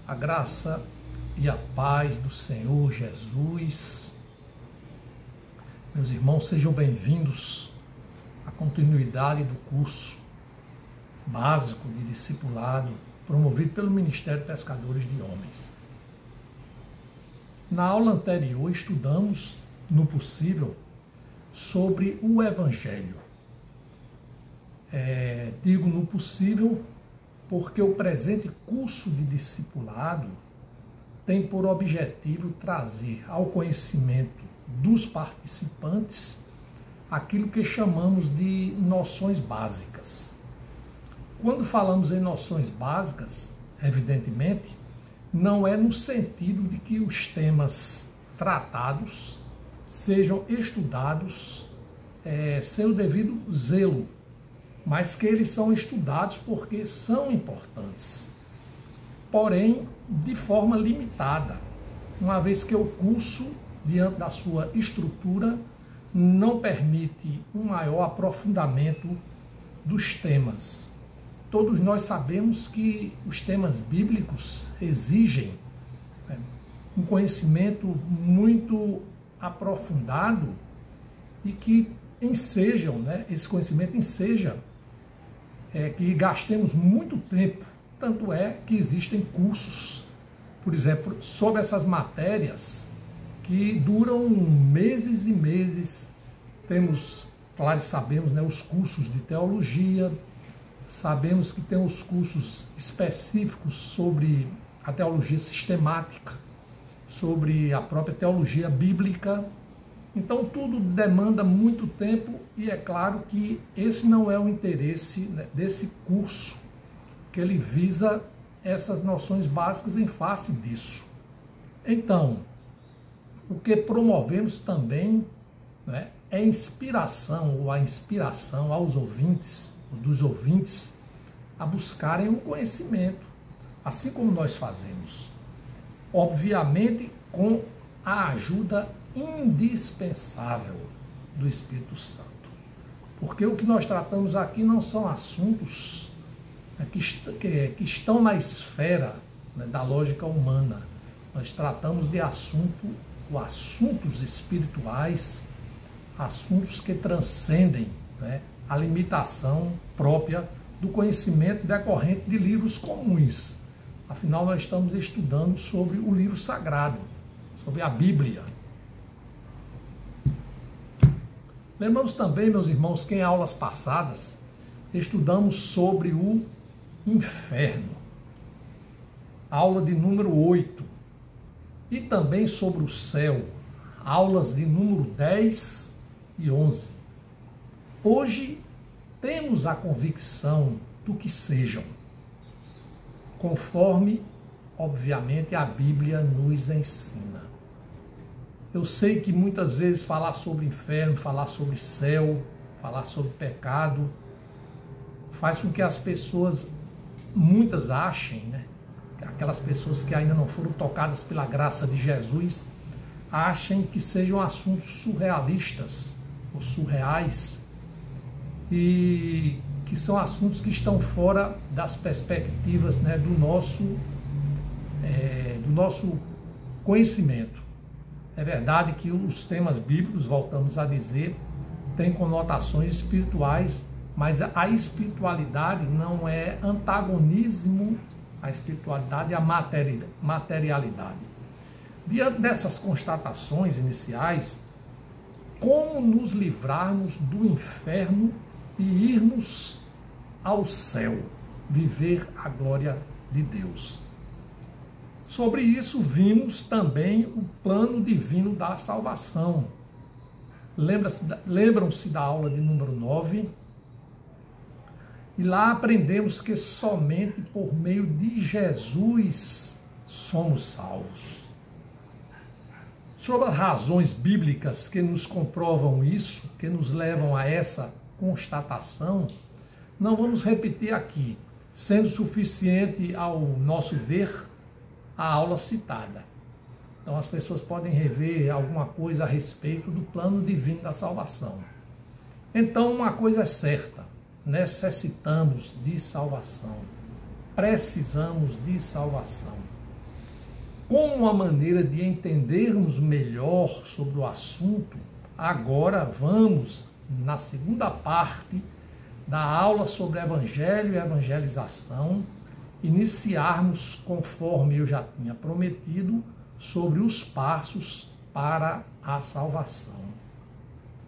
A graça e a paz do Senhor Jesus. Meus irmãos, sejam bem-vindos à continuidade do curso básico de discipulado promovido pelo Ministério Pescadores de Homens. Na aula anterior, estudamos, no possível, sobre o Evangelho. Digo no possível porque o presente curso de discipulado tem por objetivo trazer ao conhecimento dos participantes aquilo que chamamos de noções básicas. Quando falamos em noções básicas, evidentemente, não é no sentido de que os temas tratados sejam estudados sem o devido zelo, mas que eles são estudados porque são importantes, porém de forma limitada, uma vez que o curso, diante da sua estrutura, não permite um maior aprofundamento dos temas. Todos nós sabemos que os temas bíblicos exigem um conhecimento muito aprofundado e que ensejam, esse conhecimento enseja que gastemos muito tempo. Tanto é que existem cursos, por exemplo, sobre essas matérias que duram meses e meses. Temos, claro, sabemos, os cursos de teologia, sabemos que tem os cursos específicos sobre a teologia sistemática, sobre a própria teologia bíblica. Então tudo demanda muito tempo e é claro que esse não é o interesse desse curso, que ele visa essas noções básicas em face disso. Então, o que promovemos também é inspiração, ou a inspiração aos ouvintes, dos ouvintes, a buscarem o conhecimento, assim como nós fazemos. Obviamente, com a ajuda indispensável do Espírito Santo. Porque o que nós tratamos aqui não são assuntos que estão na esfera da lógica humana. Nós tratamos de assuntos espirituais, assuntos que transcendem a limitação própria do conhecimento decorrente de livros comuns. Afinal, nós estamos estudando sobre o livro sagrado, sobre a Bíblia. Lembramos também, meus irmãos, que em aulas passadas estudamos sobre o inferno, aula de número 8, e também sobre o céu, aulas de número 10 e 11. Hoje temos a convicção do que sejam, conforme, obviamente, a Bíblia nos ensina. Eu sei que muitas vezes falar sobre inferno, falar sobre céu, falar sobre pecado, faz com que as pessoas, muitas achem, aquelas pessoas que ainda não foram tocadas pela graça de Jesus, achem que sejam assuntos surrealistas ou surreais e que são assuntos que estão fora das perspectivas do nosso conhecimento. É verdade que os temas bíblicos, voltamos a dizer, têm conotações espirituais, mas a espiritualidade não é antagonismo à espiritualidade e à materialidade. Diante dessas constatações iniciais, como nos livrarmos do inferno e irmos ao céu, viver a glória de Deus? Sobre isso, vimos também o plano divino da salvação. Lembram-se da aula de número 9? E lá aprendemos que somente por meio de Jesus somos salvos. Sobre as razões bíblicas que nos comprovam isso, que nos levam a essa constatação, não vamos repetir aqui, sendo suficiente ao nosso ver a aula citada. Então as pessoas podem rever alguma coisa a respeito do plano divino da salvação. Então uma coisa é certa, necessitamos de salvação, precisamos de salvação. como uma maneira de entendermos melhor sobre o assunto, agora vamos, na segunda parte da aula sobre Evangelho e evangelização, iniciarmos, conforme eu já tinha prometido, sobre os passos para a salvação.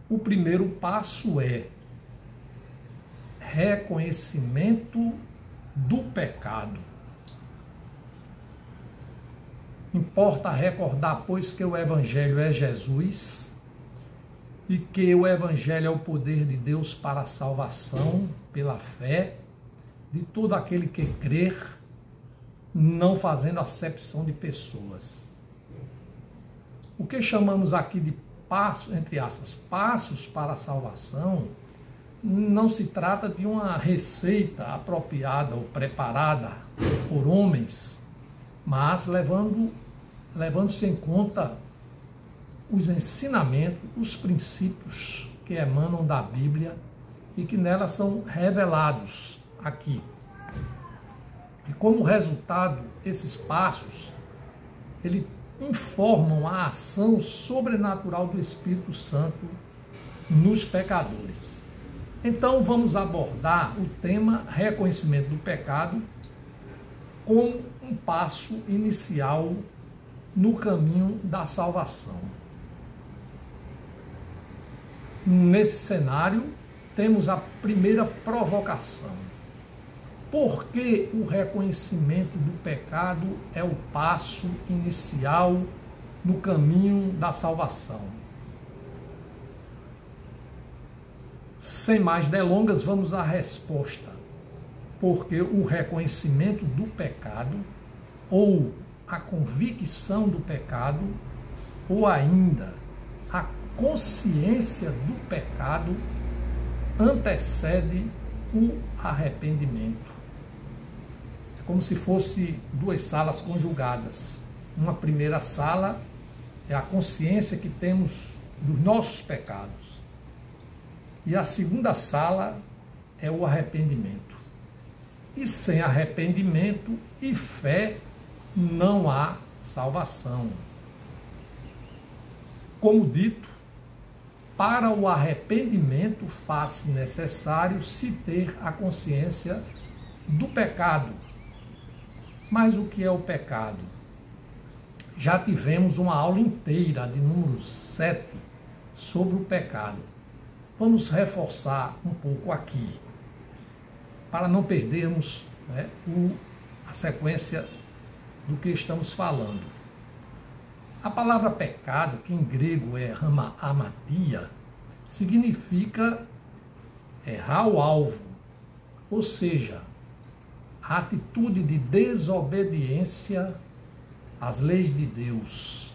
O primeiro passo é reconhecimento do pecado. Importa recordar, pois, que o Evangelho é Jesus e que o Evangelho é o poder de Deus para a salvação pela fé de todo aquele que crer, não fazendo acepção de pessoas. O que chamamos aqui de passos, entre aspas, passos para a salvação, não se trata de uma receita apropriada ou preparada por homens, mas levando-se em conta os ensinamentos, os princípios que emanam da Bíblia e que nela são revelados aqui. E como resultado, esses passos, eles informam a ação sobrenatural do Espírito Santo nos pecadores. Então vamos abordar o tema reconhecimento do pecado como um passo inicial no caminho da salvação. Nesse cenário, temos a primeira provocação. Por que o reconhecimento do pecado é o passo inicial no caminho da salvação? Sem mais delongas, vamos à resposta. Porque o reconhecimento do pecado, ou a convicção do pecado, ou ainda a consciência do pecado, antecede o arrependimento. É como se fosse duas salas conjugadas. Uma primeira sala é a consciência que temos dos nossos pecados. E a segunda sala é o arrependimento. E sem arrependimento e fé não há salvação. Como dito, para o arrependimento faz-se necessário se ter a consciência do pecado. Mas o que é o pecado? Já tivemos uma aula inteira, de número 7, sobre o pecado. Vamos reforçar um pouco aqui, para não perdermos, a sequência do que estamos falando. A palavra pecado, que em grego é amatia, significa errar o alvo, ou seja, a atitude de desobediência às leis de Deus.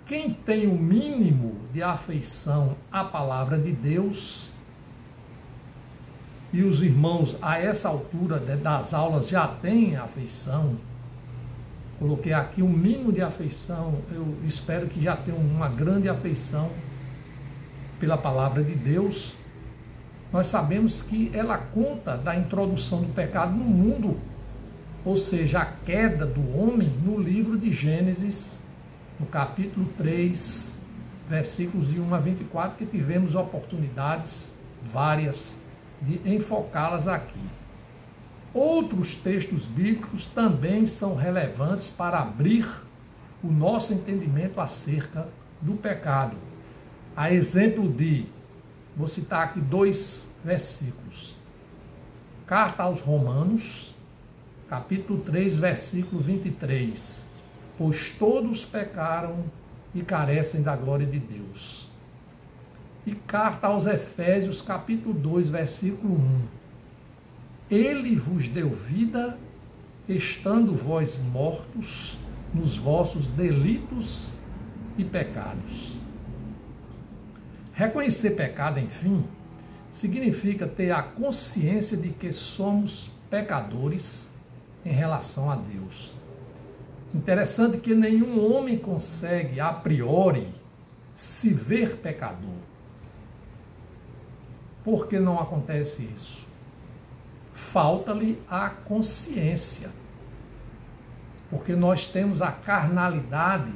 Quem tem o mínimo de afeição à palavra de Deus, e os irmãos a essa altura das aulas já têm afeição, coloquei aqui um mínimo de afeição, eu espero que já tenham uma grande afeição pela palavra de Deus. Nós sabemos que ela conta da introdução do pecado no mundo, ou seja, a queda do homem no livro de Gênesis, no capítulo 3, versículos de 1 a 24, que tivemos oportunidades várias de enfocá-las aqui. Outros textos bíblicos também são relevantes para abrir o nosso entendimento acerca do pecado. A exemplo de, vou citar aqui 2 versículos. Carta aos Romanos, capítulo 3, versículo 23. Pois todos pecaram e carecem da glória de Deus. E carta aos Efésios, capítulo 2, versículo 1. Ele vos deu vida, estando vós mortos nos vossos delitos e pecados. Reconhecer pecado, enfim, significa ter a consciência de que somos pecadores em relação a Deus. Interessante que nenhum homem consegue, a priori, se ver pecador. Por que não acontece isso? Falta-lhe a consciência. porque nós temos a carnalidade,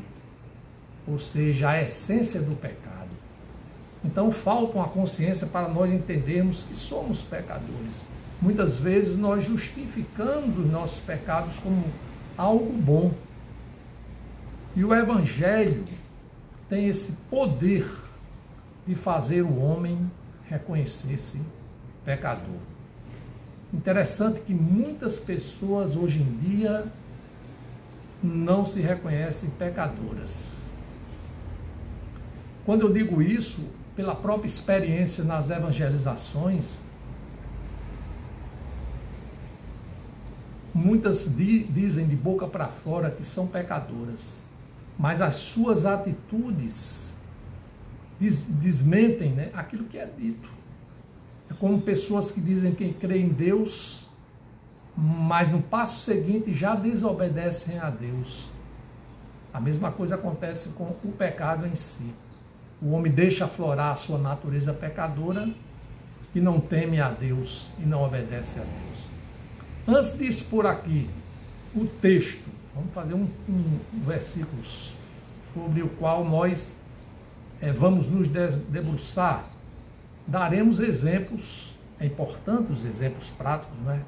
ou seja, a essência do pecado. Então falta uma consciência para nós entendermos que somos pecadores. Muitas vezes nós justificamos os nossos pecados como algo bom. E o Evangelho tem esse poder de fazer o homem reconhecer-se pecador. Interessante que muitas pessoas hoje em dia não se reconhecem pecadoras. Quando eu digo isso, pela própria experiência nas evangelizações, muitas dizem de boca para fora que são pecadoras, mas as suas atitudes desmentem, né, aquilo que é dito. É como pessoas que dizem que creem em Deus, mas no passo seguinte já desobedecem a Deus. A mesma coisa acontece com o pecado em si. O homem deixa aflorar a sua natureza pecadora e não teme a Deus e não obedece a Deus. Antes de expor aqui o texto, vamos fazer um versículo sobre o qual nós vamos nos debruçar. Daremos exemplos, é importante os exemplos práticos, né?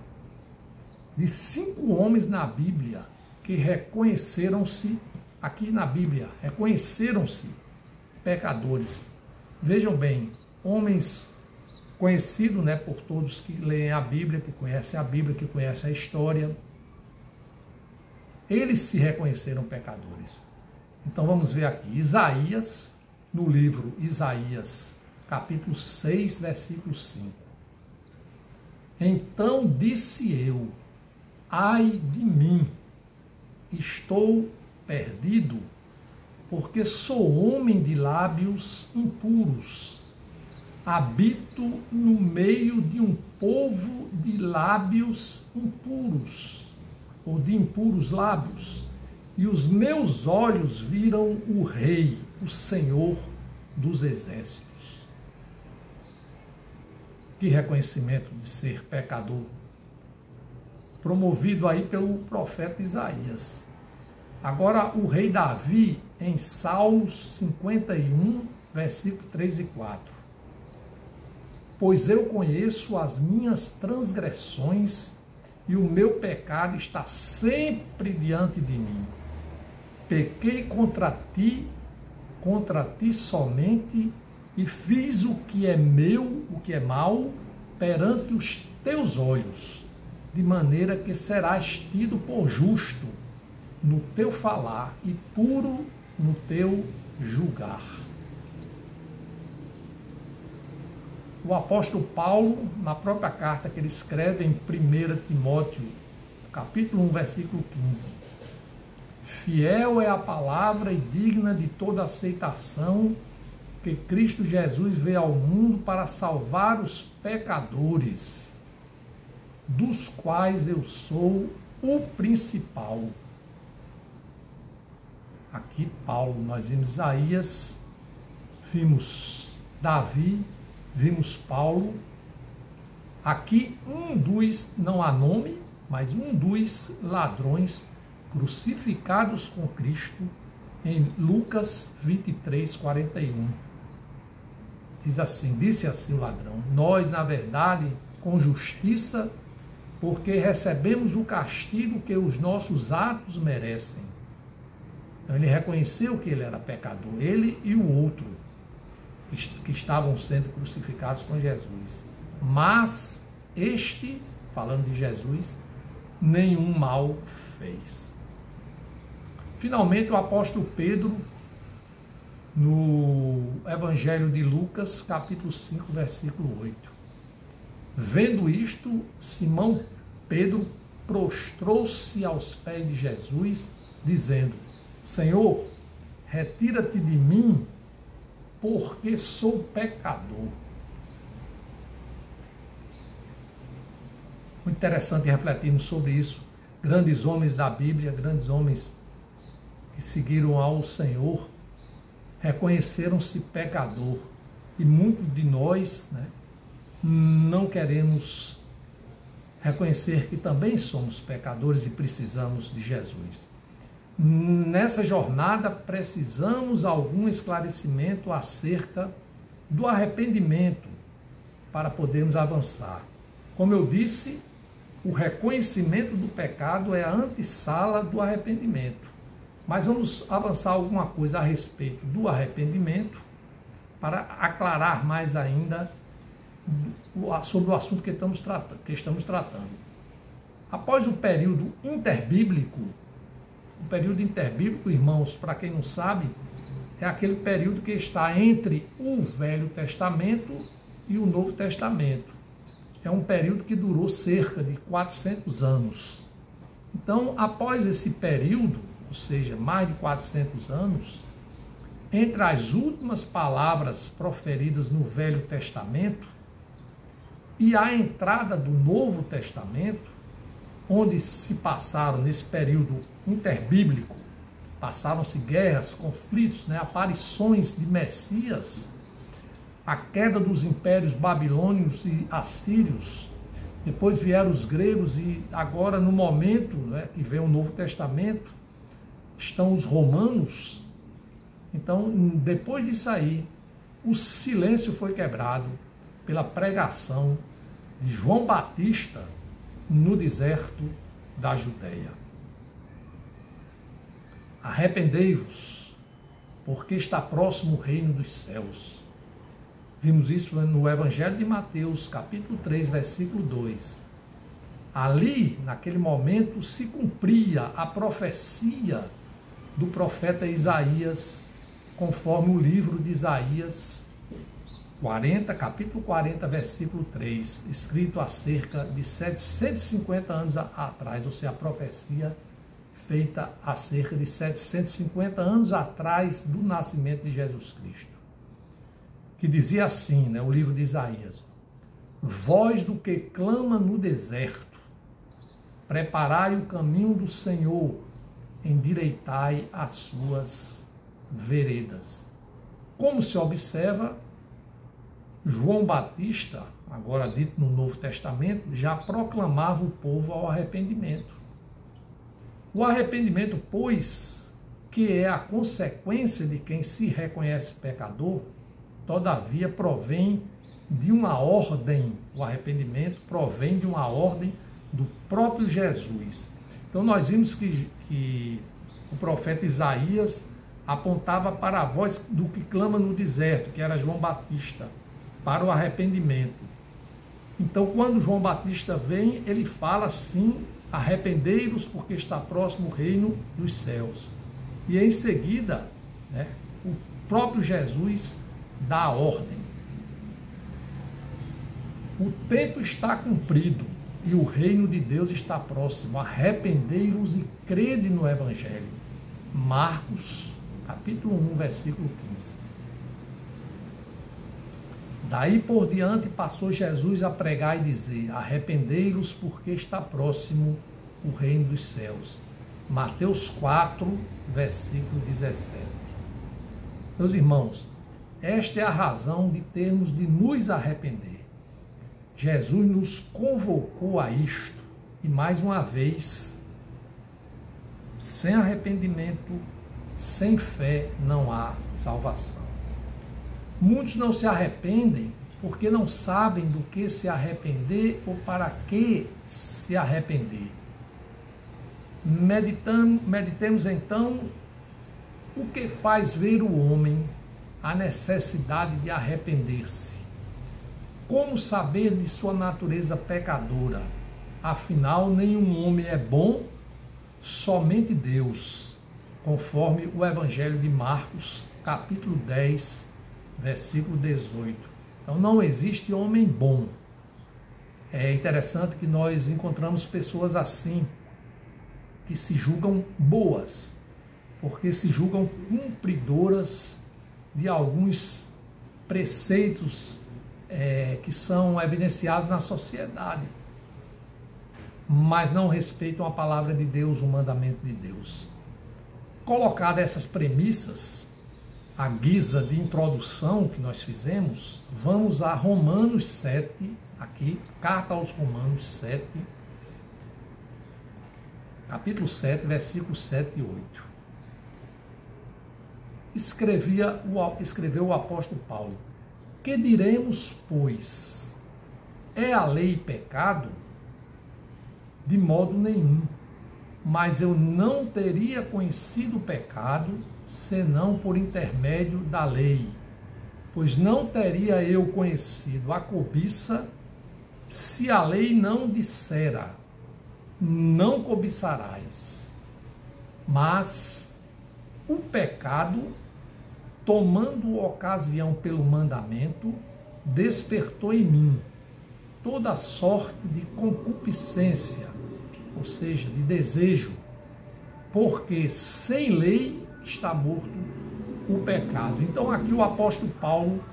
De 5 homens na Bíblia que reconheceram-se, aqui na Bíblia, reconheceram-se pecadores. Vejam bem, homens conhecidos, né, por todos que leem a Bíblia, que conhecem a Bíblia, que conhecem a história. Eles se reconheceram pecadores. Então vamos ver aqui, Isaías, no livro Isaías, capítulo 6, versículo 5. Então disse eu, ai de mim, estou perdido, porque sou homem de lábios impuros. Habito no meio de um povo de lábios impuros, ou de impuros lábios, e os meus olhos viram o Rei, o Senhor dos Exércitos. Que reconhecimento de ser pecador, promovido aí pelo profeta Isaías. Agora o rei Davi, em Salmos 51, versículo 3 e 4. Pois eu conheço as minhas transgressões e o meu pecado está sempre diante de mim. Pequei contra ti somente, e fiz o que é meu, o que é mau, perante os teus olhos, de maneira que serás tido por justo no teu falar e puro no teu julgar. O apóstolo Paulo, na própria carta que ele escreve em 1 Timóteo, capítulo 1, versículo 15. Fiel é a palavra e digna de toda aceitação, que Cristo Jesus veio ao mundo para salvar os pecadores, dos quais eu sou o principal. Aqui Paulo, nós vimos Isaías, vimos Davi, vimos Paulo. Aqui um dos, não há nome, mas um dos ladrões crucificados com Cristo em Lucas 23, 41. Diz assim, disse assim o ladrão, nós, na verdade, com justiça, porque recebemos o castigo que os nossos atos merecem. Então ele reconheceu que ele era pecador, ele e o outro, que estavam sendo crucificados com Jesus. Mas este, falando de Jesus, nenhum mal fez. Finalmente, o apóstolo Pedro, no Evangelho de Lucas, capítulo 5, versículo 8. Vendo isto, Simão Pedro prostrou-se aos pés de Jesus, dizendo, Senhor, retira-te de mim, porque sou pecador. Muito interessante refletirmos sobre isso. Grandes homens da Bíblia, grandes homens que seguiram ao Senhor, reconheceram-se pecador. E muitos de nós, né, não queremos reconhecer que também somos pecadores e precisamos de Jesus. nessa jornada precisamos algum esclarecimento acerca do arrependimento para podermos avançar. Como eu disse, o reconhecimento do pecado é a antessala do arrependimento. Mas vamos avançar alguma coisa a respeito do arrependimento para aclarar mais ainda sobre o assunto que estamos tratando. Após o período interbíblico, irmãos, para quem não sabe, é aquele período que está entre o Velho Testamento e o Novo Testamento. É um período que durou cerca de 400 anos. Então, após esse período, ou seja, mais de 400 anos, entre as últimas palavras proferidas no Velho Testamento e a entrada do Novo Testamento, onde se passaram, nesse período interbíblico, passaram-se guerras, conflitos, aparições de Messias, a queda dos impérios babilônios e assírios, depois vieram os gregos e agora no momento que vem o Novo Testamento, estão os romanos. Então, depois disso aí, o silêncio foi quebrado pela pregação de João Batista no deserto da Judeia. Arrependei-vos, porque está próximo o reino dos céus. Vimos isso no Evangelho de Mateus, capítulo 3, versículo 2. Ali, naquele momento, se cumpria a profecia do profeta Isaías, conforme o livro de Isaías 40, capítulo 40, versículo 3, escrito há cerca de 750 anos atrás, ou seja, a profecia feita há cerca de 750 anos atrás do nascimento de Jesus Cristo, que dizia assim, o livro de Isaías: voz do que clama no deserto, preparai o caminho do Senhor, endireitai as suas veredas. Como se observa, João Batista, agora dito no Novo Testamento, já proclamava o povo ao arrependimento. O arrependimento, pois, que é a consequência de quem se reconhece pecador, todavia provém de uma ordem, o arrependimento provém de uma ordem do próprio Jesus. Então nós vimos que o profeta Isaías apontava para a voz do que clama no deserto, que era João Batista, para o arrependimento. Então, quando João Batista vem, ele fala assim: arrependei-vos, porque está próximo o reino dos céus. E em seguida, o próprio Jesus dá a ordem. O tempo está cumprido e o reino de Deus está próximo. Arrependei-vos e crede no Evangelho. Marcos, capítulo 1, versículo 15. Daí por diante passou Jesus a pregar e dizer: arrependei-vos, porque está próximo o reino dos céus. Mateus 4, versículo 17. Meus irmãos, esta é a razão de termos de nos arrepender. Jesus nos convocou a isto, e mais uma vez, sem arrependimento, sem fé, não há salvação. Muitos não se arrependem porque não sabem do que se arrepender ou para que se arrepender. Meditemos então o que faz ver o homem a necessidade de arrepender-se. Como saber de sua natureza pecadora? Afinal, nenhum homem é bom, somente Deus, conforme o Evangelho de Marcos, capítulo 10, versículo 18. Então, não existe homem bom. É interessante que nós encontramos pessoas assim, que se julgam boas, porque se julgam cumpridoras de alguns preceitos que são evidenciados na sociedade, mas não respeitam a palavra de Deus, o mandamento de Deus. Colocadas essas premissas, a guisa de introdução que nós fizemos, vamos a Romanos 7, aqui, carta aos Romanos 7, capítulo 7, versículos 7 e 8. escreveu o apóstolo Paulo: que diremos, pois? É a lei pecado? De modo nenhum. Mas eu não teria conhecido o pecado, senão por intermédio da lei. Pois não teria eu conhecido a cobiça, se a lei não dissera: não cobiçarás. Mas o pecado, tomando ocasião pelo mandamento, despertou em mim toda sorte de concupiscência, ou seja, de desejo, porque sem lei está morto o pecado. Então aqui o apóstolo Paulo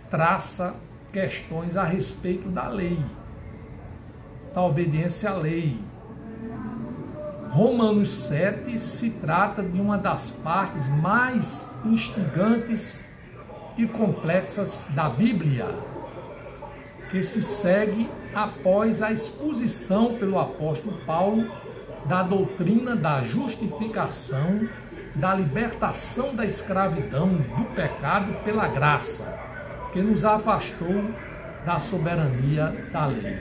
traça questões a respeito da lei, da obediência à lei. Romanos 7 se trata de uma das partes mais instigantes e complexas da Bíblia, que se segue após a exposição pelo apóstolo Paulo da doutrina da justificação, da libertação da escravidão, do pecado pela graça, que nos afastou da soberania da lei.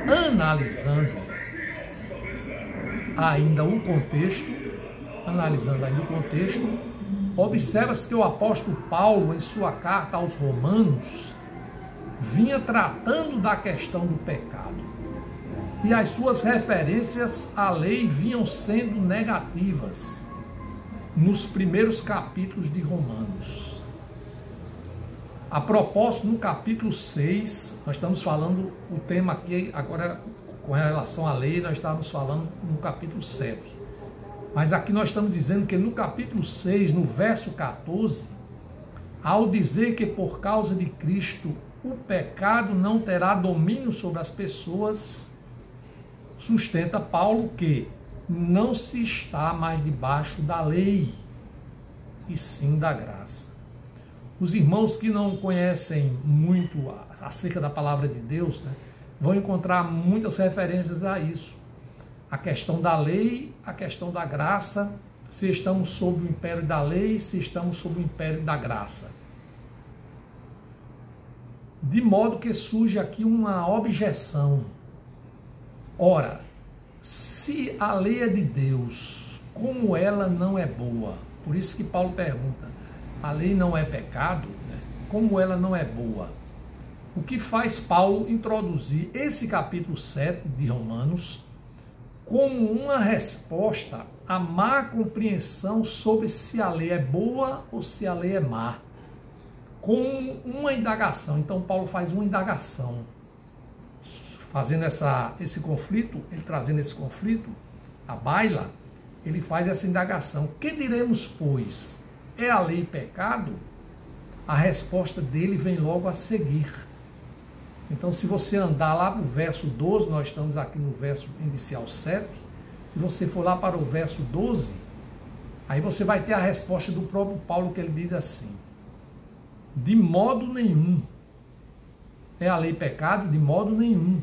Analisando ainda o contexto, observa-se que o apóstolo Paulo, em sua carta aos Romanos, vinha tratando da questão do pecado. E as suas referências à lei vinham sendo negativas nos primeiros capítulos de Romanos. A propósito, no capítulo 6, nós estamos falando, o tema aqui agora com relação à lei, nós estávamos falando no capítulo 7. Mas aqui nós estamos dizendo que no capítulo 6, no verso 14, ao dizer que por causa de Cristo o pecado não terá domínio sobre as pessoas, sustenta Paulo que não se está mais debaixo da lei, e sim da graça. Os irmãos que não conhecem muito acerca da palavra de Deus, né, vão encontrar muitas referências a isso. A questão da lei, a questão da graça, se estamos sob o império da lei, se estamos sob o império da graça. De modo que surge aqui uma objeção. Ora, se a lei é de Deus, como ela não é boa? Por isso que Paulo pergunta, a lei não é pecado? Né? Como ela não é boa? O que faz Paulo introduzir esse capítulo 7 de Romanos como uma resposta à má compreensão sobre se a lei é boa ou se a lei é má. Com uma indagação. Então Paulo faz uma indagação, fazendo esse conflito, ele trazendo esse conflito à baila, ele faz essa indagação. Que diremos, pois? É a lei pecado? A resposta dele vem logo a seguir. Então, se você andar lá para o verso 12, nós estamos aqui no verso inicial 7, se você for lá para o verso 12, aí você vai ter a resposta do próprio Paulo, que ele diz assim: de modo nenhum. É a lei pecado? De modo nenhum.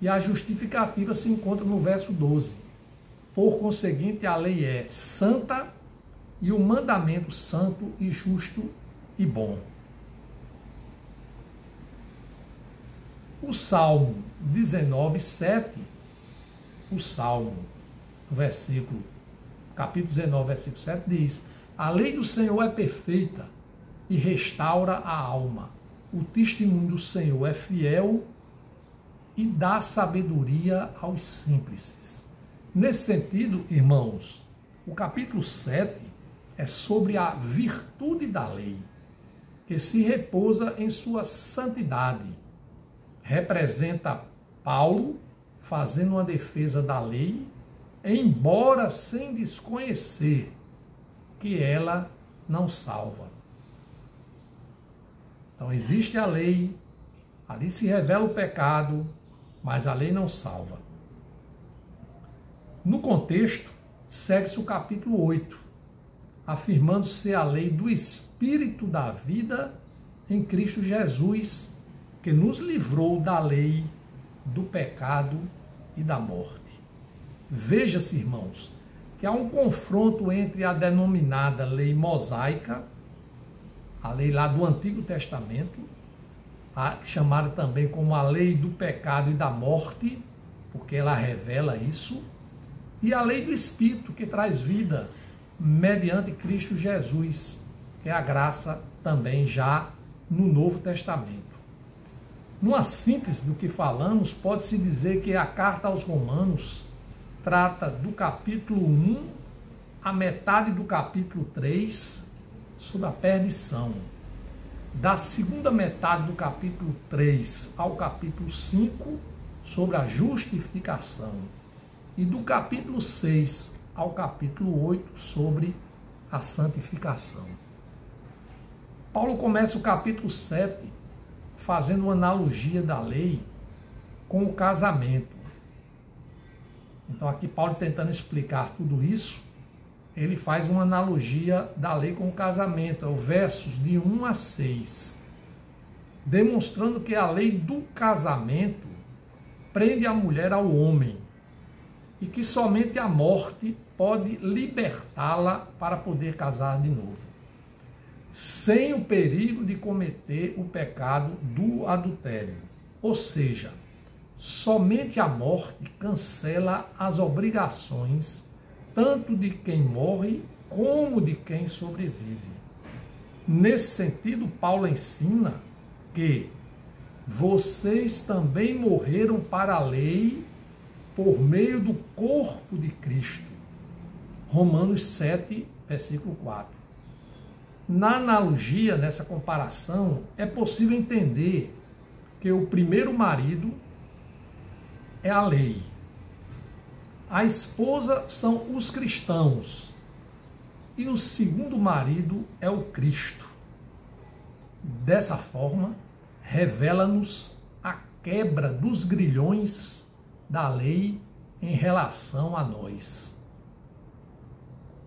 E a justificativa se encontra no verso 12. Por conseguinte, a lei é santa e o mandamento santo e justo e bom. O Salmo 19, 7, o Salmo, capítulo 19, versículo 7, diz: a lei do Senhor é perfeita e restaura a alma. O testemunho do Senhor é fiel e dá sabedoria aos simples. Nesse sentido, irmãos, o capítulo 7 é sobre a virtude da lei, que se repousa em sua santidade. Representa Paulo fazendo uma defesa da lei, embora sem desconhecer que ela não salva. Então existe a lei, ali se revela o pecado, mas a lei não salva. No contexto, segue-se o capítulo 8, afirmando ser a lei do Espírito da vida em Cristo Jesus, que nos livrou da lei, do pecado e da morte. Veja-se, irmãos, que há um confronto entre a denominada lei mosaica, a lei lá do Antigo Testamento, chamada também como a lei do pecado e da morte, porque ela revela isso, e a lei do Espírito, que traz vida mediante Cristo Jesus, que é a graça também já no Novo Testamento. Numa síntese do que falamos, pode-se dizer que a carta aos Romanos trata do capítulo 1 a metade do capítulo 3 sobre a perdição. Da segunda metade do capítulo 3 ao capítulo 5 sobre a justificação. E do capítulo 6 ao capítulo 8 sobre a santificação. Paulo começa o capítulo 7 fazendo uma analogia da lei com o casamento. Então aqui Paulo tentando explicar tudo isso, ele faz uma analogia da lei com o casamento, é o versos de 1 a 6, demonstrando que a lei do casamento prende a mulher ao homem e que somente a morte pode libertá-la para poder casar de novo, sem o perigo de cometer o pecado do adultério. Ou seja, somente a morte cancela as obrigações tanto de quem morre como de quem sobrevive. Nesse sentido, Paulo ensina que vocês também morreram para a lei por meio do corpo de Cristo. Romanos 7, versículo 4. Na analogia, nessa comparação, é possível entender que o primeiro marido é a lei. A esposa são os cristãos. E o segundo marido é o Cristo. Dessa forma, revela-nos a quebra dos grilhões da lei em relação a nós.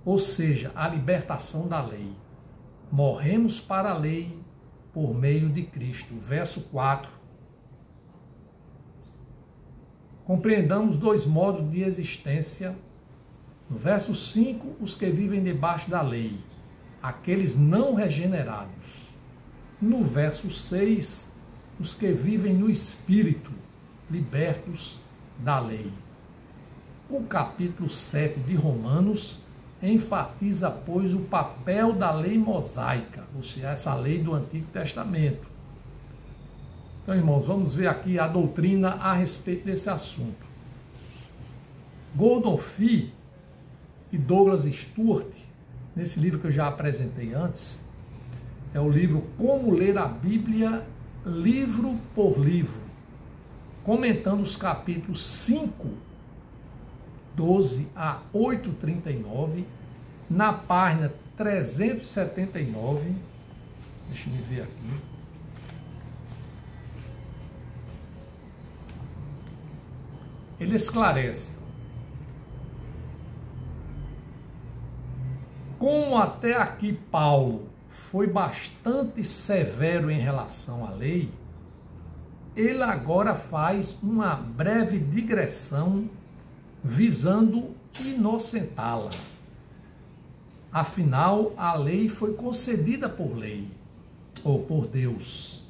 Ou seja, a libertação da lei. Morremos para a lei por meio de Cristo. Verso 4. Compreendamos dois modos de existência. No verso 5, os que vivem debaixo da lei, aqueles não regenerados. No verso 6, os que vivem no Espírito, libertos da lei. O capítulo 7 de Romanos enfatiza, pois, o papel da lei mosaica, ou seja, essa lei do Antigo Testamento. Então, irmãos, vamos ver aqui a doutrina a respeito desse assunto. Gordon Fee e Douglas Stuart, nesse livro que eu já apresentei antes, é o livro Como Ler a Bíblia, livro por livro, comentando os capítulos 5, 12 a 8:39, na página 379, deixa eu ver aqui. Ele esclarece: como até aqui Paulo foi bastante severo em relação à lei, ele agora faz uma breve digressão visando inocentá-la. Afinal, a lei foi concedida por lei, ou por Deus,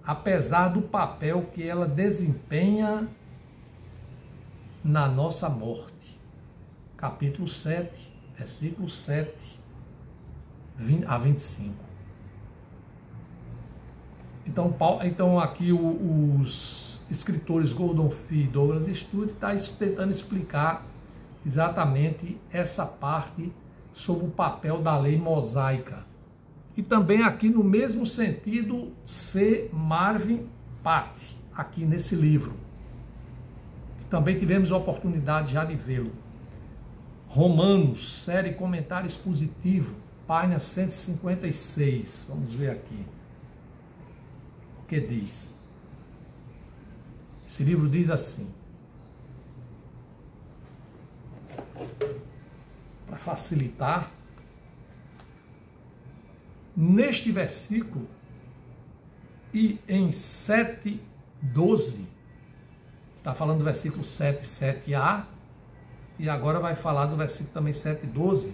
apesar do papel que ela desempenha na nossa morte. Capítulo 7, versículo 7 a 25. Então aqui os escritores Gordon Fee e Douglas Stuart estão tentando explicar exatamente essa parte sobre o papel da lei mosaica. E também aqui no mesmo sentido, C. Marvin Patt, aqui nesse livro. Também tivemos a oportunidade já de vê-lo. Romanos, série Comentário Expositivo, página 156. Vamos ver aqui o que diz. Esse livro diz assim: para facilitar, neste versículo e em 7:12, está falando do versículo 7, 7a, e agora vai falar do versículo também 7:12,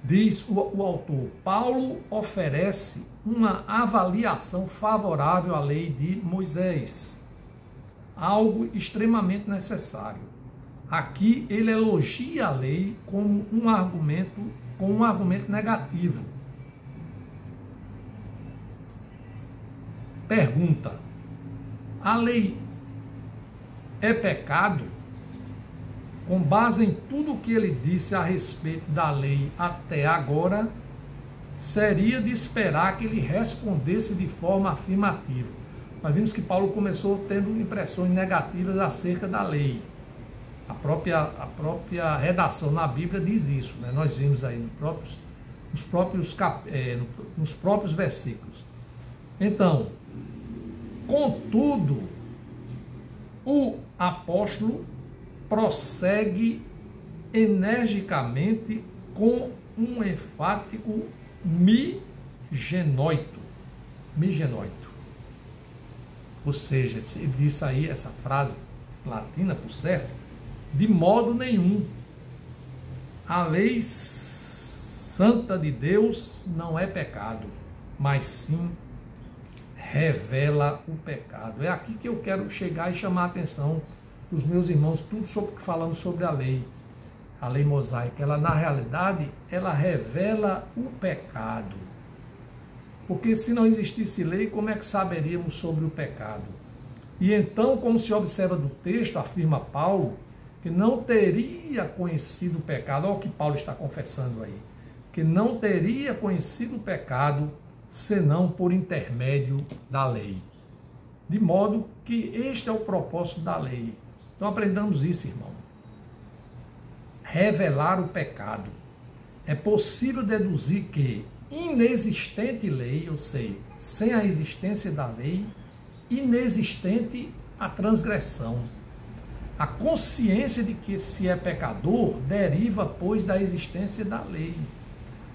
diz o autor: Paulo oferece uma avaliação favorável à lei de Moisés, algo extremamente necessário. Aqui ele elogia a lei como um argumento negativo. Pergunta: a lei é pecado? Com base em tudo o que ele disse a respeito da lei até agora, seria de esperar que ele respondesse de forma afirmativa. Nós vimos que Paulo começou tendo impressões negativas acerca da lei. A própria redação na Bíblia diz isso, né? Nós vimos aí nos próprios versículos. Então, contudo, o apóstolo prossegue energicamente com um enfático migenoito. Ou seja, ele disse aí essa frase latina, por certo, de modo nenhum. A lei santa de Deus não é pecado, mas sim revela o pecado. É aqui que eu quero chegar e chamar a atenção dos meus irmãos, tudo falando sobre a lei mosaica. Ela, na realidade, ela revela o pecado. Porque se não existisse lei, como é que saberíamos sobre o pecado? E então, como se observa do texto, afirma Paulo, que não teria conhecido o pecado, olha o que Paulo está confessando aí, que não teria conhecido o pecado senão por intermédio da lei. De modo que este é o propósito da lei. Então aprendamos isso, irmão. Revelar o pecado. É possível deduzir que inexistente lei, ou seja, sem a existência da lei, inexistente a transgressão. A consciência de que se é pecador deriva, pois, da existência da lei.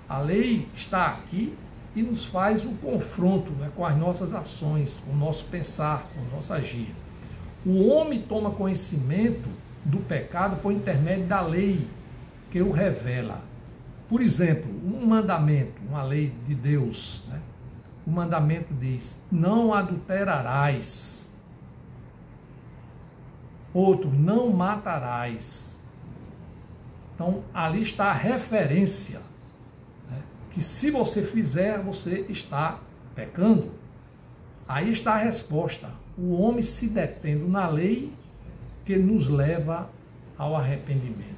A lei está aqui e nos faz um confronto, né, com as nossas ações, com o nosso pensar, com o nosso agir. O homem toma conhecimento do pecado por intermédio da lei que o revela. Por exemplo, um mandamento, uma lei de Deus, né? O mandamento diz: não adulterarás. Outro: não matarás. Então, ali está a referência, né? Que se você fizer, você está pecando. Aí está a resposta: o homem se detendo na lei que nos leva ao arrependimento.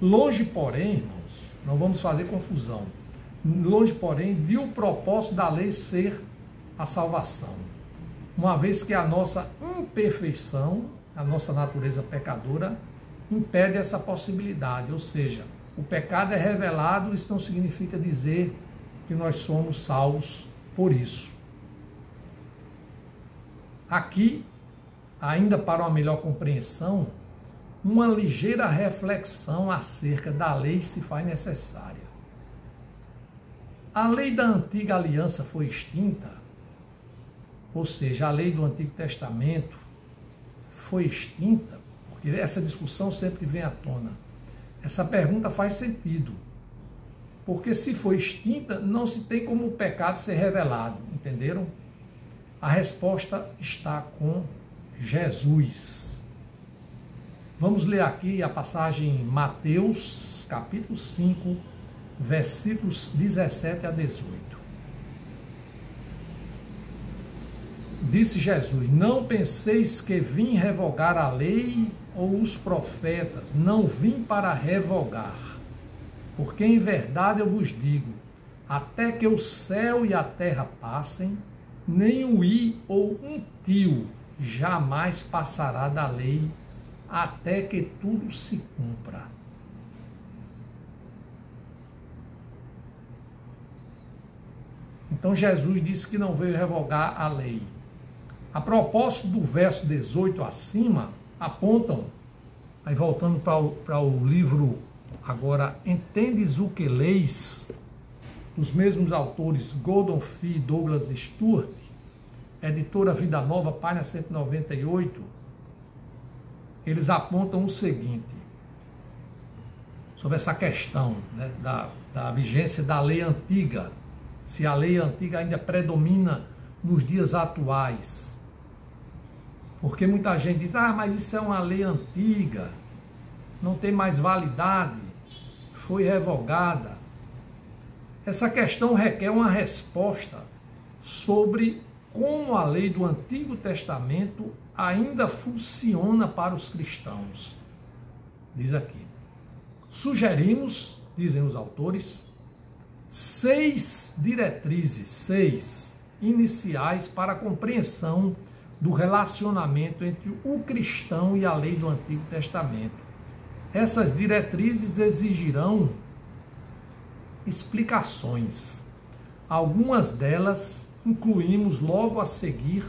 Longe, porém, irmãos, não vamos fazer confusão, longe, porém, de o propósito da lei ser a salvação, uma vez que a nossa imperfeição, a nossa natureza pecadora, impede essa possibilidade, ou seja, o pecado é revelado, isso não significa dizer que nós somos salvos por isso. Aqui, ainda para uma melhor compreensão, uma ligeira reflexão acerca da lei se faz necessária. A lei da antiga aliança foi extinta, ou seja, a lei do Antigo Testamento foi extinta, porque essa discussão sempre vem à tona. Essa pergunta faz sentido, porque se foi extinta, não se tem como o pecado ser revelado, entenderam? A resposta está com Jesus. Vamos ler aqui a passagem em Mateus, capítulo 5, versículos 17 a 18. Disse Jesus: não penseis que vim revogar a lei ou os profetas, não vim para revogar. Porque em verdade eu vos digo, até que o céu e a terra passem, nem um i ou um tio jamais passará da lei, até que tudo se cumpra. Então Jesus disse que não veio revogar a lei. A propósito do verso 18 acima, apontam, aí voltando para o livro agora, Entendes o que leis, dos mesmos autores Gordon Fee e Douglas Stuart, editora Vida Nova, página 198, eles apontam o seguinte, sobre essa questão, né, da vigência da lei antiga, se a lei antiga ainda predomina nos dias atuais. Porque muita gente diz, mas isso é uma lei antiga, não tem mais validade, foi revogada. Essa questão requer uma resposta sobre como a lei do Antigo Testamento ainda funciona para os cristãos. Diz aqui, sugerimos, dizem os autores, 6 diretrizes, 6 iniciais para a compreensão do relacionamento entre o cristão e a lei do Antigo Testamento. Essas diretrizes exigirão explicações. Algumas delas incluímos logo a seguir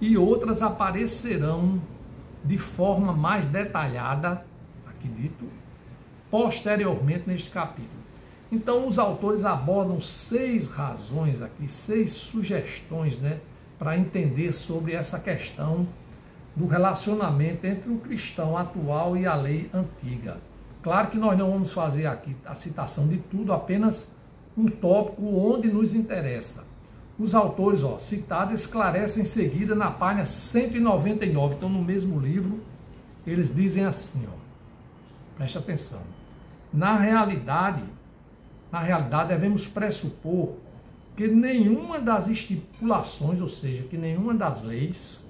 e outras aparecerão de forma mais detalhada, aqui dito, posteriormente neste capítulo. Então, os autores abordam 6 razões aqui, 6 sugestões, né, para entender sobre essa questão do relacionamento entre o cristão atual e a lei antiga. Claro que nós não vamos fazer aqui a citação de tudo, apenas um tópico onde nos interessa. Os autores citados esclarecem em seguida na página 199, então no mesmo livro, eles dizem assim, preste atenção, na realidade devemos pressupor que nenhuma das estipulações, ou seja, que nenhuma das leis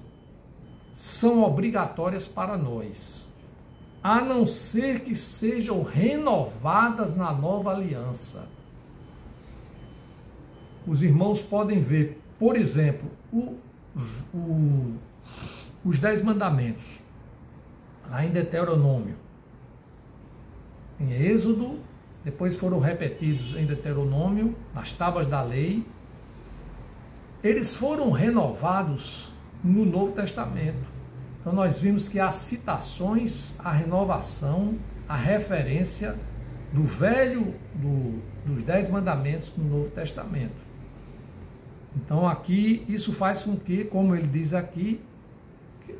são obrigatórias para nós, a não ser que sejam renovadas na nova aliança. Os irmãos podem ver, por exemplo, os 10 mandamentos, lá em Deuteronômio, em Êxodo, depois foram repetidos em Deuteronômio, nas tábuas da lei. Eles foram renovados no Novo Testamento. Então nós vimos que há citações, a renovação, a referência do dos 10 mandamentos no Novo Testamento. Então aqui isso faz com que, como ele diz aqui,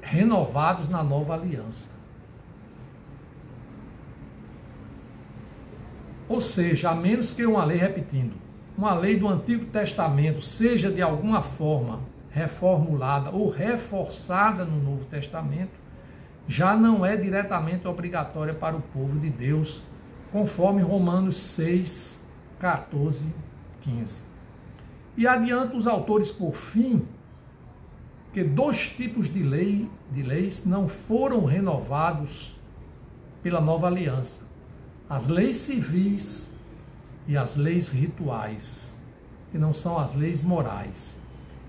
renovados na nova aliança. Ou seja, a menos que uma lei, repetindo, uma lei do Antigo Testamento seja de alguma forma reformulada ou reforçada no Novo Testamento, já não é diretamente obrigatória para o povo de Deus, conforme Romanos 6, 14, 15. E adianta os autores, por fim, que 2 tipos de leis não foram renovados pela nova aliança: as leis civis e as leis rituais, que não são as leis morais.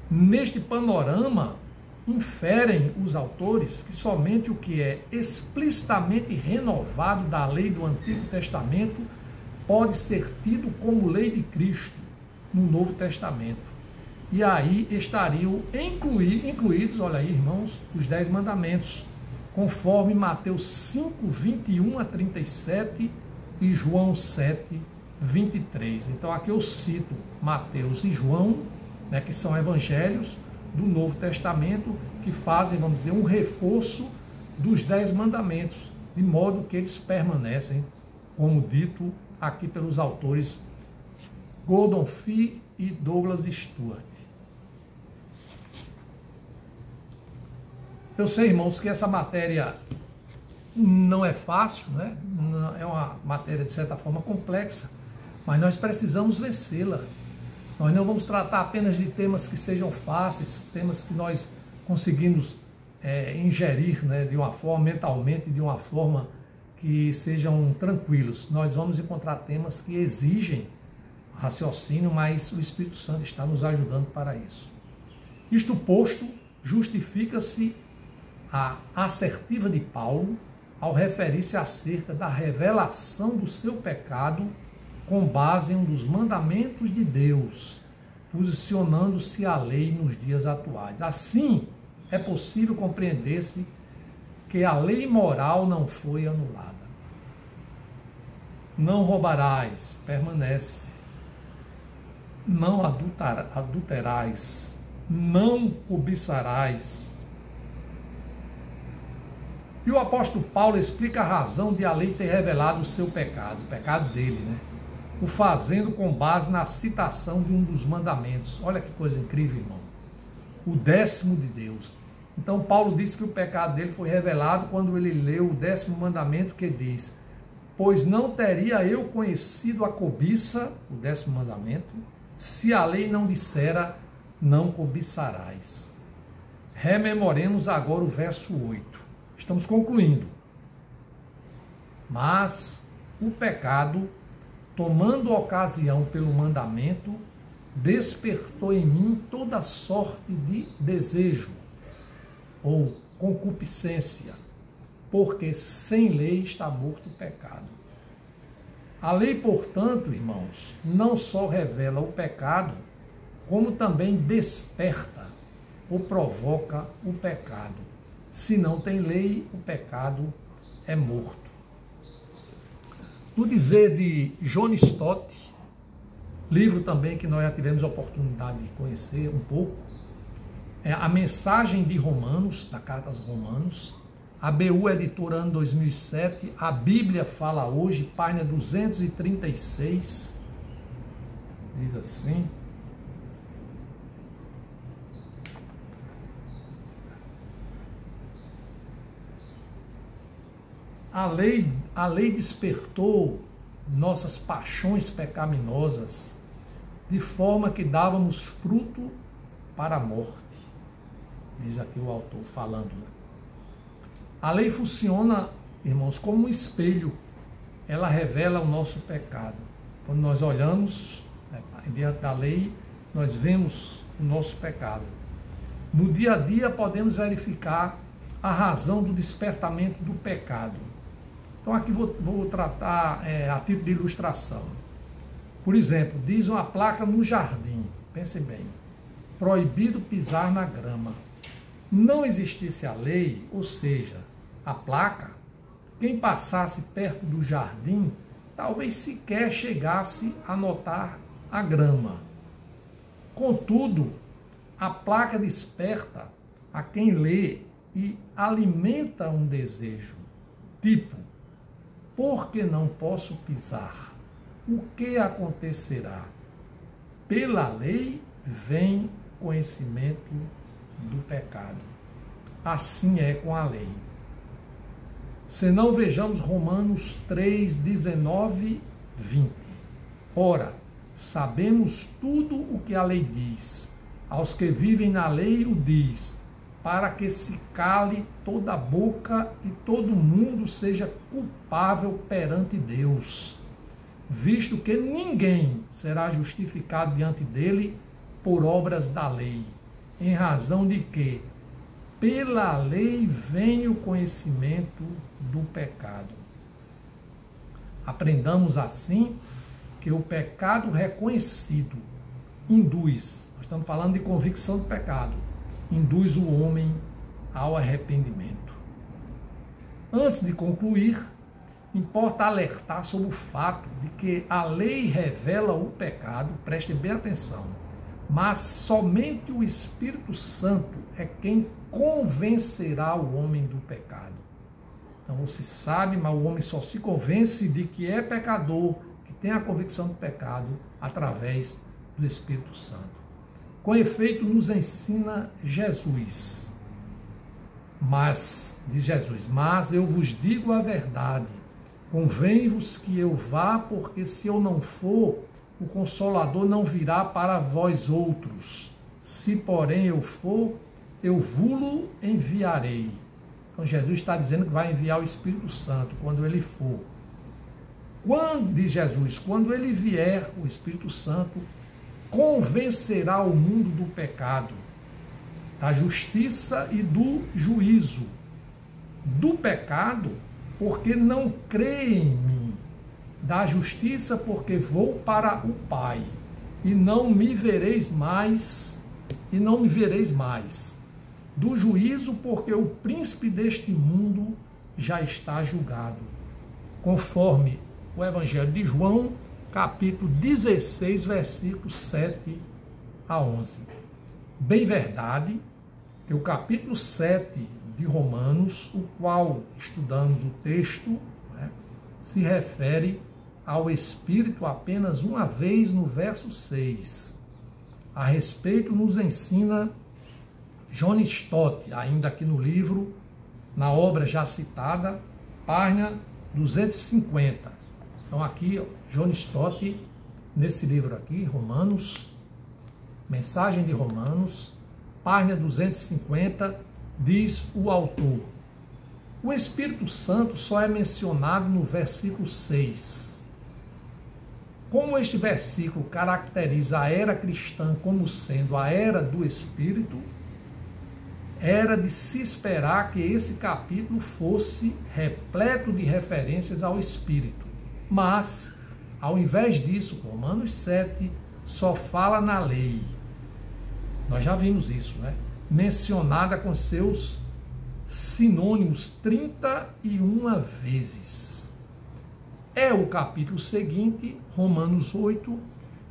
Neste panorama, inferem os autores que somente o que é explicitamente renovado da lei do Antigo Testamento pode ser tido como lei de Cristo no Novo Testamento. E aí estariam incluídos, olha aí, irmãos, os 10 mandamentos, conforme Mateus 5, 21 a 37 e João 7, 23. Então aqui eu cito Mateus e João, né, que são evangelhos do Novo Testamento, que fazem, vamos dizer, um reforço dos 10 mandamentos, de modo que eles permanecem, como dito aqui pelos autores Gordon Fee e Douglas Stuart. Eu sei, irmãos, que essa matéria não é fácil, né? É uma matéria de certa forma complexa, mas nós precisamos vencê-la. Nós não vamos tratar apenas de temas que sejam fáceis, temas que nós conseguimos ingerir, né, de uma forma mentalmente, de uma forma que sejam tranquilos. Nós vamos encontrar temas que exigem raciocínio, mas o Espírito Santo está nos ajudando para isso. Isto posto, justifica-se a assertiva de Paulo ao referir-se acerca da revelação do seu pecado com base em um dos mandamentos de Deus, posicionando-se a lei nos dias atuais. Assim, é possível compreender-se que a lei moral não foi anulada. Não roubarás, permanece. Não adulterarás, não cobiçarás. E o apóstolo Paulo explica a razão de a lei ter revelado o seu pecado, o pecado dele, né? O fazendo com base na citação de um dos mandamentos. Olha que coisa incrível, irmão. O 10º de Deus. Então Paulo diz que o pecado dele foi revelado quando ele leu o 10º mandamento, que diz: pois não teria eu conhecido a cobiça, o 10º mandamento, se a lei não dissera, não cobiçarás. Rememoremos agora o verso 8. Estamos concluindo. Mas o pecado, tomando ocasião pelo mandamento, despertou em mim toda sorte de desejo ou concupiscência, porque sem lei está morto o pecado. A lei, portanto, irmãos, não só revela o pecado, como também desperta ou provoca o pecado. Se não tem lei, o pecado é morto. No dizer de John Stott, livro também que nós já tivemos a oportunidade de conhecer um pouco, é a mensagem de Romanos, da Carta aos Romanos, ABU Editora, ano 2007, a Bíblia fala hoje, página 236, diz assim: a lei despertou nossas paixões pecaminosas, de forma que dávamos fruto para a morte. Diz aqui o autor falando. A lei funciona, irmãos, como um espelho. Ela revela o nosso pecado. Quando nós olhamos diante da lei, nós vemos o nosso pecado. No dia a dia podemos verificar a razão do despertamento do pecado. Então aqui vou tratar a título de ilustração. Por exemplo, diz uma placa no jardim, pensem bem: proibido pisar na grama. Não existisse a lei, ou seja, a placa, quem passasse perto do jardim talvez sequer chegasse a notar a grama. Contudo, a placa desperta a quem lê e alimenta um desejo, tipo: por que não posso pisar? O que acontecerá? Pela lei vem conhecimento do pecado. Assim é com a lei. Se não, vejamos Romanos 3, 19, 20. Ora, sabemos tudo o que a lei diz. Aos que vivem na lei o diz, para que se cale toda a boca e todo mundo seja culpável perante Deus, visto que ninguém será justificado diante dele por obras da lei, em razão de que pela lei vem o conhecimento do pecado. Aprendamos assim que o pecado reconhecido induz, nós estamos falando de convicção do pecado, induz o homem ao arrependimento. Antes de concluir, importa alertar sobre o fato de que a lei revela o pecado, prestem bem atenção, mas somente o Espírito Santo é quem convencerá o homem do pecado. Então você sabe, mas o homem só se convence de que é pecador, que tem a convicção do pecado, através do Espírito Santo. Com efeito, nos ensina Jesus. Diz Jesus, mas eu vos digo a verdade, convém-vos que eu vá, porque se eu não for, o Consolador não virá para vós outros. Se, porém, eu for, eu vos enviarei. Então, Jesus está dizendo que vai enviar o Espírito Santo quando ele for. Diz Jesus, quando ele vier, o Espírito Santo convencerá o mundo do pecado, da justiça e do juízo. Do pecado, porque não crê em mim. Da justiça, porque vou para o Pai, e não me vereis mais, Do juízo, porque o príncipe deste mundo já está julgado. Conforme o Evangelho de João, capítulo 16, versículos 7 a 11. Bem verdade que o capítulo 7 de Romanos, o qual estudamos o texto, né, se refere ao Espírito apenas uma vez no verso 6. A respeito nos ensina John Stott, ainda aqui no livro, na obra já citada, página 250. Então aqui, John Stott, nesse livro aqui, Romanos, Mensagem de Romanos, página 250, diz o autor: o Espírito Santo só é mencionado no versículo 6. Como este versículo caracteriza a era cristã como sendo a era do Espírito, era de se esperar que esse capítulo fosse repleto de referências ao Espírito. Mas, ao invés disso, Romanos 7 só fala na lei. Nós já vimos isso, né? Mencionada com seus sinônimos 31 vezes. É o capítulo seguinte, Romanos 8,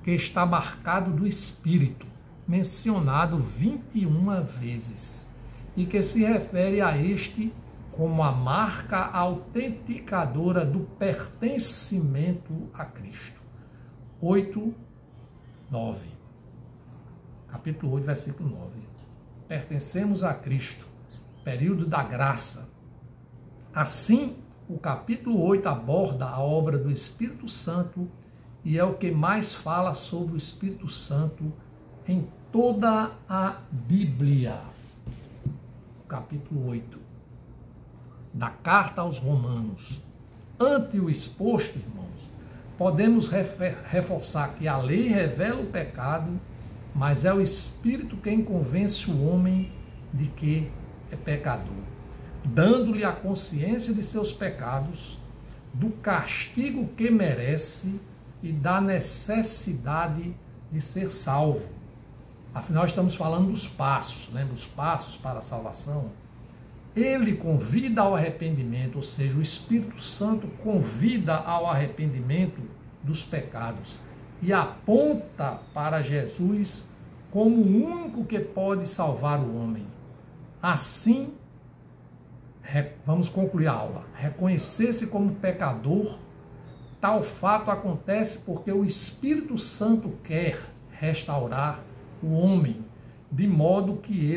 que está marcado do Espírito, mencionado 21 vezes, e que se refere a este como a marca autenticadora do pertencimento a Cristo. 8, 9. Capítulo 8, versículo 9. Pertencemos a Cristo, período da graça. Assim, o capítulo 8 aborda a obra do Espírito Santo e é o que mais fala sobre o Espírito Santo em toda a Bíblia. Capítulo 8 da Carta aos Romanos. Ante o exposto, irmãos, podemos reforçar que a lei revela o pecado, mas é o Espírito quem convence o homem de que é pecador, dando-lhe a consciência de seus pecados, do castigo que merece e da necessidade de ser salvo. Afinal, estamos falando dos passos, lembra? Os passos para a salvação. Ele convida ao arrependimento, ou seja, o Espírito Santo convida ao arrependimento dos pecados e aponta para Jesus como o único que pode salvar o homem. Assim, vamos concluir a aula. Reconhecer-se como pecador, tal fato acontece porque o Espírito Santo quer restaurar o homem, de modo que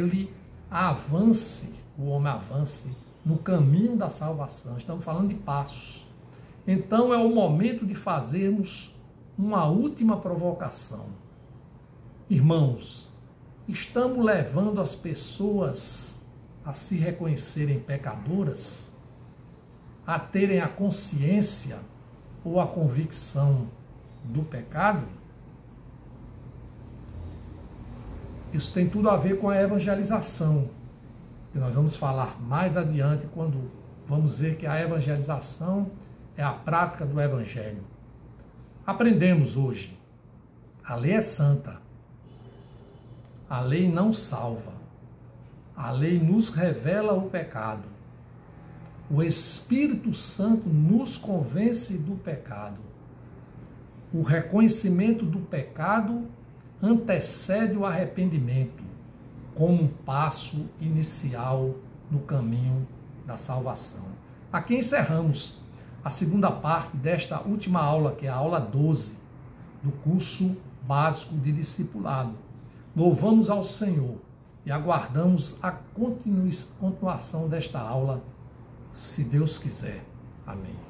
o homem avance no caminho da salvação. Estamos falando de passos. Então é o momento de fazermos uma última provocação. Irmãos, estamos levando as pessoas a se reconhecerem pecadoras, a terem a consciência ou a convicção do pecado? Isso tem tudo a ver com a evangelização, que nós vamos falar mais adiante quando vamos ver que a evangelização é a prática do evangelho. Aprendemos hoje, a lei é santa, a lei não salva, a lei nos revela o pecado, o Espírito Santo nos convence do pecado. O reconhecimento do pecado antecede o arrependimento como um passo inicial no caminho da salvação. Aqui encerramos a segunda parte desta última aula, que é a aula 12 do curso básico de discipulado. Louvamos ao Senhor e aguardamos a continuação desta aula, se Deus quiser. Amém.